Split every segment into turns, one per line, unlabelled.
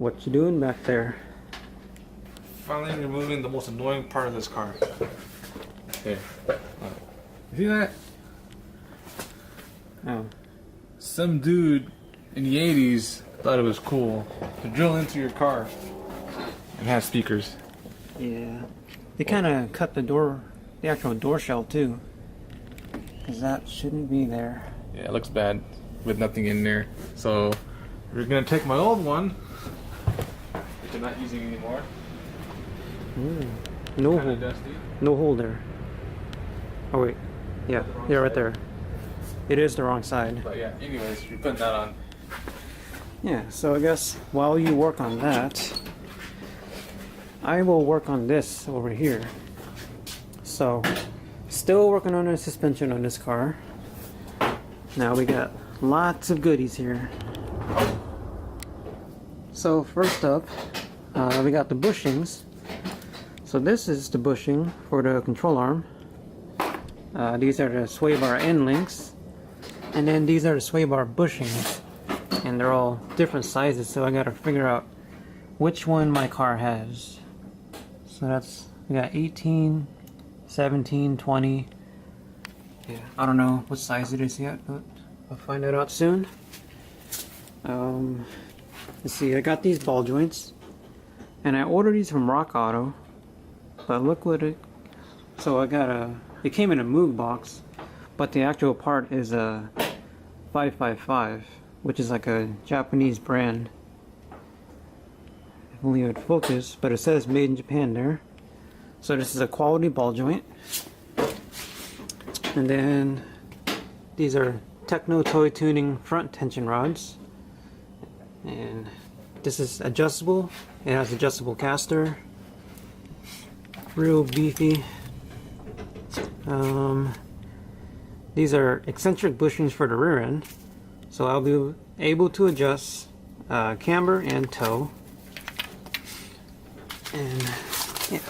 What you doing back there?
Finally removing the most annoying part of this car. Here. You see that?
Oh.
Some dude in the 80s thought it was cool to drill into your car and have speakers.
Yeah. They kind of cut the door, the actual door shell too. Because that shouldn't be there.
Yeah, it looks bad with nothing in there. So we're gonna take my old one, which I'm not using anymore.
Ooh. No
Kinda
hole.
dusty.
No hole there. Oh wait. Yeah. Yeah, right there. It is the wrong side.
But yeah, anyways, you're putting that on.
Yeah, so I guess while you work on that, I will work on this over here. So, still working on the suspension on this car. Now we got lots of goodies here. So first up, we got the bushings. So this is the bushing for the control arm. These are the sway bar end links. And then these are the sway bar bushings. And they're all different sizes, so I gotta figure out which one my car has. So that's, we got 18, 17, 20. Yeah, I don't know what size it is yet, but I'll find that out soon. Let's see, I got these ball joints. And I ordered these from Rock Auto. But look what it... So I got a... It came in a Moog box. But the actual part is a 555. Which is like a Japanese brand. If only it would focus, but it says made in Japan there. So this is a quality ball joint. And then these are Techno Toy Tuning front tension rods. And this is adjustable. It has adjustable caster. Real beefy. These are eccentric bushings for the rear end. So I'll be able to adjust camber and toe. And yeah.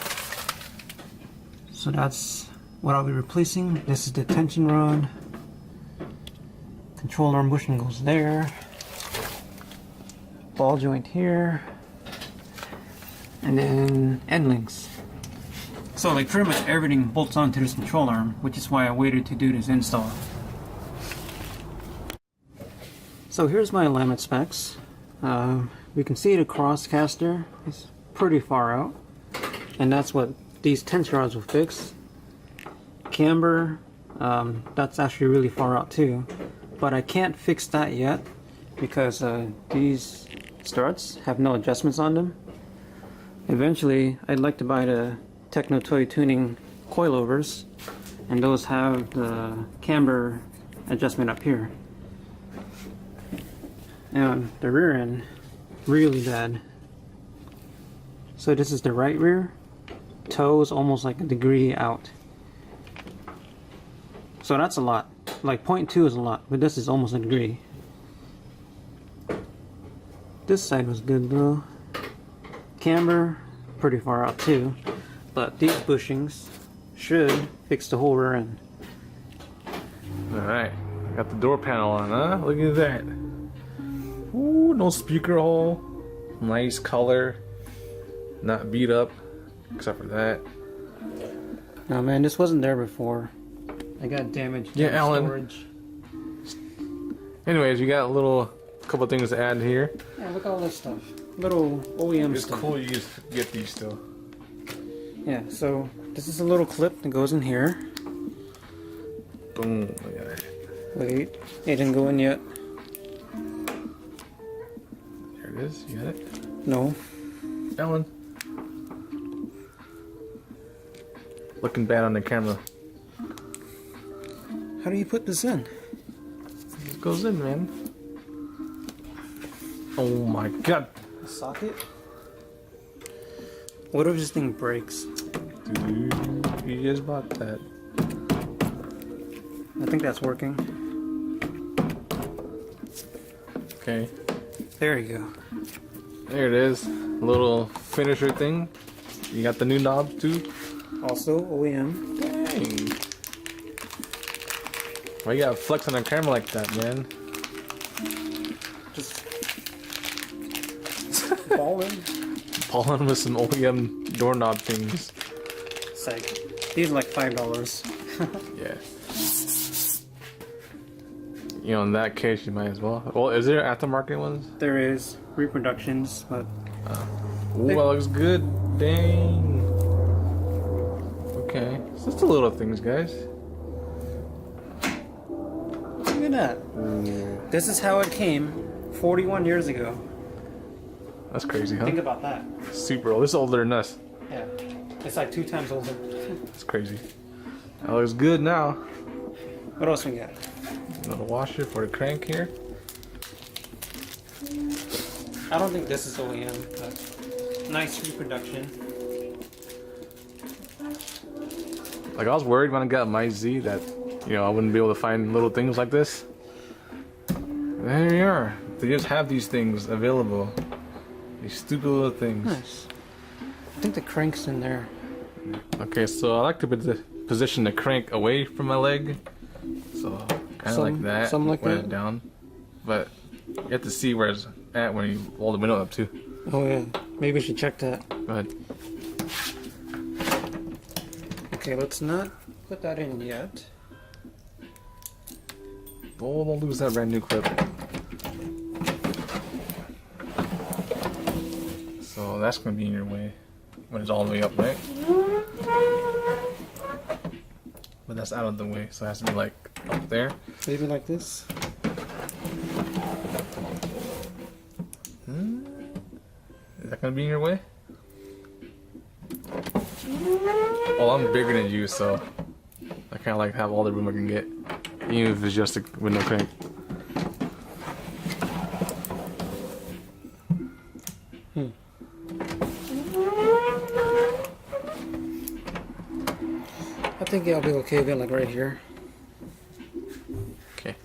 So that's what I'll be replacing. This is the tension rod. Control arm bushing goes there. Ball joint here. And then end links. So like pretty much everything bolts onto this control arm, which is why I waited to do this install. So here's my alignment specs. We can see the cross caster is pretty far out, and that's what these tension rods will fix. Camber, that's actually really far out too, but I can't fix that yet because these struts have no adjustments on them. Eventually, I'd like to buy the Techno Toy Tuning coilovers, and those have the camber adjustment up here. And the rear end, really bad. So this is the right rear. Toe is almost like a degree out. So that's a lot. Like 0.2 is a lot, but this is almost a degree. This side was good though. Camber, pretty far out too. But these bushings should fix the whole rear end.
Alright, got the door panel on, huh? Look at that. Ooh, no speaker hole. Nice color. Not beat up, except for that.
Oh man, this wasn't there before. I got damaged.
Yeah, Alan.
Storage.
Anyways, you got a couple things to add here.
Yeah, look at all this stuff. Little OEM
It's
stuff.
cool you just get these still.
Yeah, so this is a little clip that goes in here.
Boom. Look at that.
Wait, it didn't go in yet.
There it is. You got it?
No.
Ellen. Looking bad on the camera.
How do you put this in?
It goes in, man. Oh my god.
A socket? What if this thing breaks?
Dude, you just bought that.
I think that's working.
Okay.
There you go.
There it is. Little finisher thing. You got the new knob too?
Also OEM.
Dang. Why you gotta flex on the camera like that, man?
Just Ballin'.
Ballin' with some OEM doorknob things.
It's like, these are like $5.
Yeah. You know, in that case, you might as well. Well, is there aftermarket ones?
There is reproductions, but
Ooh, that looks good. Dang. Okay. It's just the little things, guys.
look at that. This is how it came 41 years ago.
That's crazy, huh?
Think about that.
Super old. This is older than us.
Yeah. It's like 2 times older.
It's crazy. That looks good now.
What else we got?
Another washer for the crank here.
I don't think this is OEM, but nice reproduction.
Like, I was worried when I got my Z that, you know, I wouldn't be able to find little things like this. There you are. They just have these things available. These stupid little things.
Nice. I think the crank's in there.
Okay, so I like to position the crank away from my leg. So, kind of like that.
Something like
when
that?
it's down. But you have to see where it's at when you roll the window up, too.
Oh yeah, maybe we should check that.
Go ahead.
Okay, let's not put that in yet.
Oh, don't lose that brand new clip. So that's gonna be in your way when it's all the way up, right? But that's out of the way, so it has to be like up there.
Maybe like this.
Is that gonna be in your way? Well, I'm bigger than you, so I kind of like have all the room I can get, even if it's just a window crank.
I think I'll be okay with it like right here.
Okay.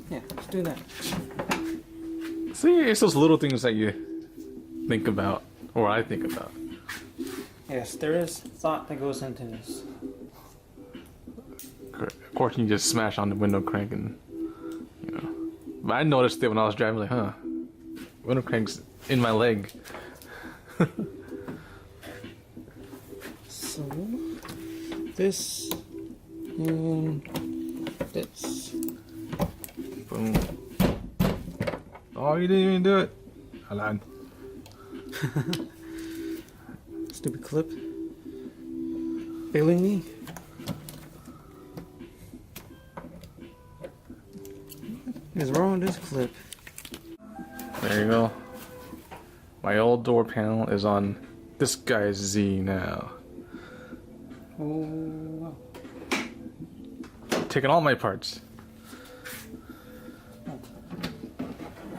Yeah, let's do that.
See, it's those little things that you think about, or I think about.
Yes, there is thought that goes into this.
Of course, you just smash on the window crank and, you know. But I noticed it when I was driving, like, huh, window crank's in my leg.
So, this and this.
Boom. Oh, you didn't even do it. I lied.
Stupid clip. Failing me? What is wrong with this clip?
There you go. My old door panel is on this guy's Z now.
Oh, wow.
Taking all my parts.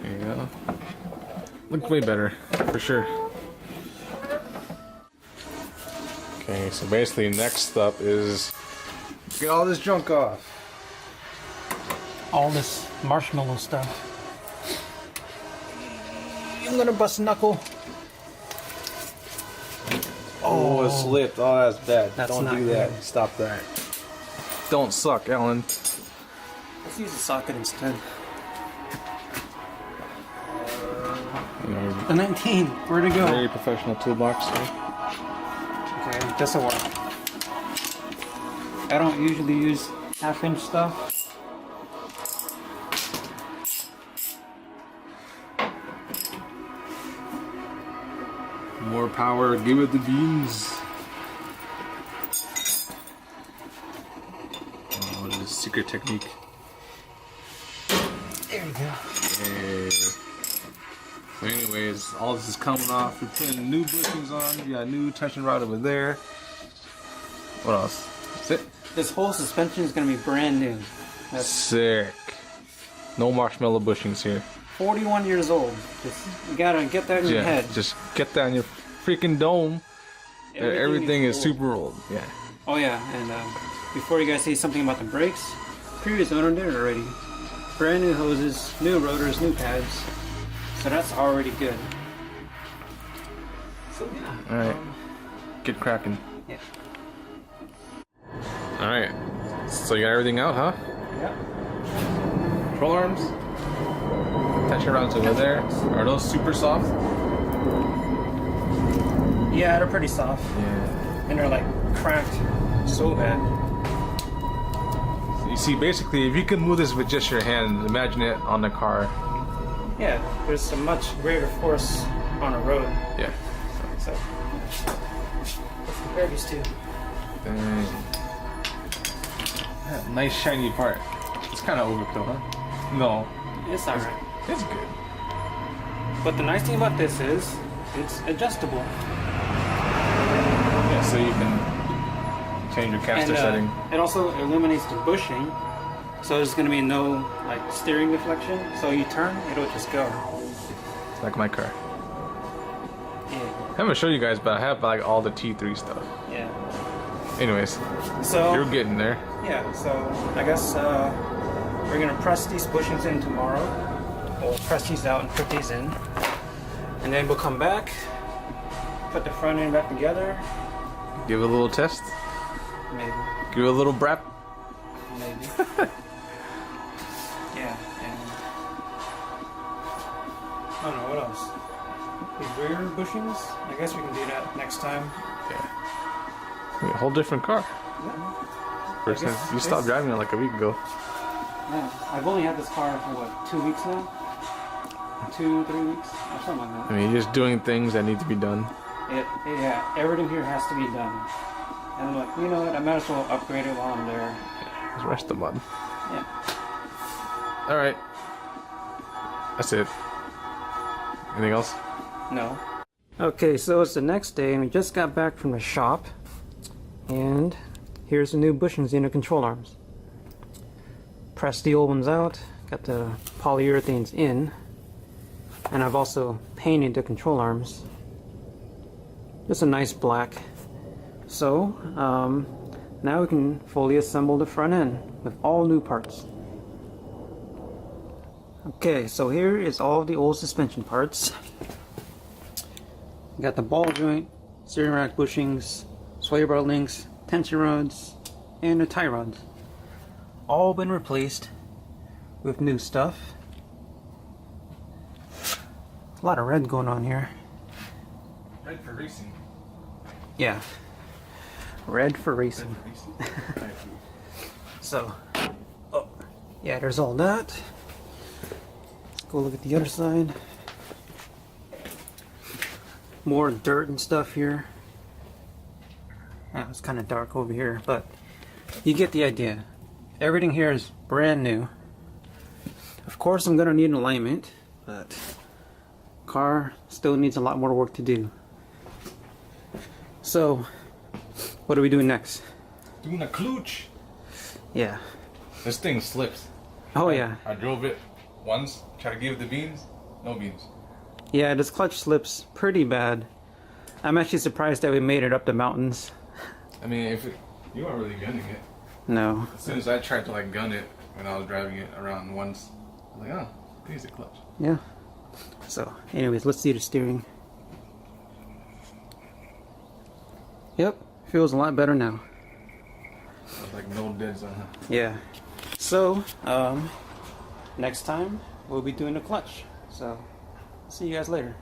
There you go. Looks way better, for sure. Okay, so basically next up is get all this junk off.
All this marshmallow stuff. I'm gonna bust a knuckle.
Oh, it slipped. Oh, that's bad.
That's
Don't
not
do that.
good.
Stop that. Don't suck, Alan.
Let's use a socket instead. The 19. Where'd it go?
Very professional toolbox there.
Okay, this'll work. I don't usually use half-inch stuff.
More power, give it the beans. Oh, what is this secret technique?
There you go.
Hey. So anyways, all this is coming off. We're putting new bushings on. We got a new tension rod over there. What else? That's it.
This whole suspension is gonna be brand new. That's
Sick. No marshmallow bushings here.
41 years old. Just, you gotta get that in your head.
Just get that in your freaking dome. Everything is
old.
super old. Yeah.
Oh yeah, and before you guys say something about the brakes, previous owner did it already. Brand new hoses, new rotors, new pads. So that's already good. So yeah.
All right. Get cracking.
Yeah.
All right. So you got everything out, huh?
Yeah.
Control arms. Tension rods over there. Are those super soft?
Yeah, they're pretty soft.
Yeah.
And they're like cracked so bad.
So you see, basically, if you can move this with just your hand, imagine it on the car.
Yeah, there's a much greater force on a road.
Yeah.
So let's compare these two.
Dang. That nice shiny part. It's kind of overkill, huh? No.
It's alright.
It's good.
But the nice thing about this is it's adjustable.
Yeah, so you can change your caster setting.
It also eliminates the bushing, so there's going to be no like steering deflection. So you turn, it'll just go.
It's like my car.
Yeah.
I haven't shown you guys, but I have like all the T3 stuff.
Yeah.
Anyways,
So
you're getting there.
yeah. So I guess we're gonna press these bushings in tomorrow. We'll press these out and put these in, and then we'll come back, put the front end back together.
Give it a little test.
Maybe.
Give it a little brap.
Maybe. Yeah. And I don't know what else. These rear bushings. I guess we can do that next time.
Yeah. A whole different car.
Yeah.
First
I
time
guess
you stopped driving it like a week ago.
Yeah. I've only had this car for what, 2 weeks now? 2, 3 weeks? Or something like that.
I mean, you're just doing things that need to be done.
Yeah, everything here has to be done. And I'm like, you know what? I might as well upgrade it while I'm there.
Just rest the mud.
Yeah.
All right. That's it. Anything else?
No. Okay, so it's the next day, and we just got back from the shop. And here's the new bushings in the control arms. Pressed the old ones out, got the polyurethanes in, and I've also painted the control arms. Just a nice black. So, now we can fully assemble the front end with all new parts. Okay, so here is all the old suspension parts. Got the ball joint, steering rack bushings, sway bar links, tension rods, and the tie rods. All been replaced with new stuff. A lot of red going on here.
Red for racing.
Yeah. Red for racing. So, oh, yeah, there's all that. Let's go look at the other side. More dirt and stuff here. It's kind of dark over here, but you get the idea. Everything here is brand new. Of course, I'm gonna need an alignment, but car still needs a lot more work to do. So, what are we doing next?
Doing a klooch.
Yeah.
This thing slips.
Oh yeah.
I drove it once, tried to give it the beans, no beans.
Yeah, this clutch slips pretty bad. I'm actually surprised that we made it up the mountains.
I mean, you weren't really gunning it.
No.
As soon as I tried to like gun it when I was driving it around once, I was like, oh, it needs a clutch.
Yeah. So, anyways, let's see the steering. Yep, feels a lot better now.
There's like no dead zone.
Yeah. So, next time we'll be doing the clutch. So, see you guys later.